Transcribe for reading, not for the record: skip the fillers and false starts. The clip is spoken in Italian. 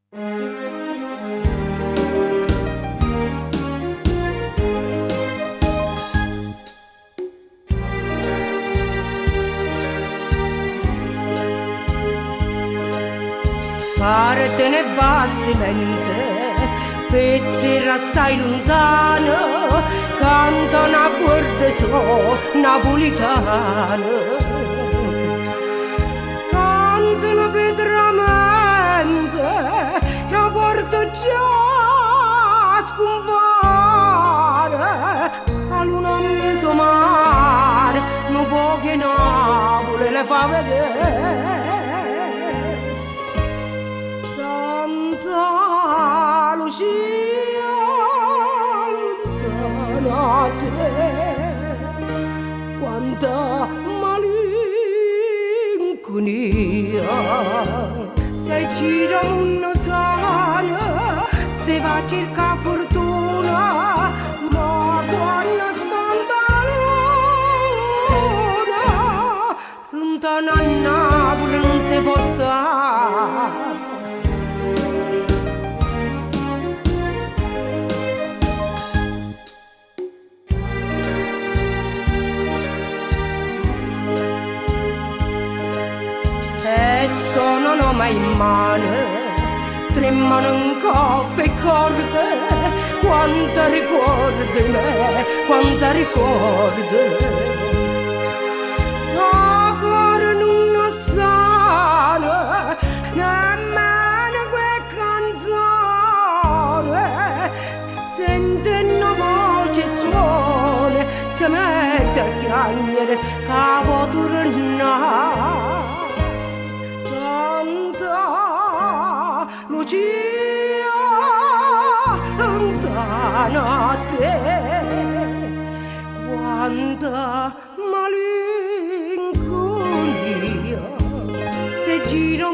Pare te ne basti mente per terra assai lontano, canta una guardia so napolitana, canta una vetramente che a porto già scompare, a luna meso mare non può che Napoli le fa vedere. Lucia, notte, quanta malinconia, se gira una sana, se va a cercare fortuna, ma quando sponda luna, lontana a Napoli non si può stare. Non ho mai in mano, tremano in coppe e corde, quanta ricordi me, quanta ricordi. Ancora non sanno, nemmeno quelle canzoni, sente una voce suona, si mette a piangere, capo tornare. Lucia, lontana a te, quanta malinconia, se giro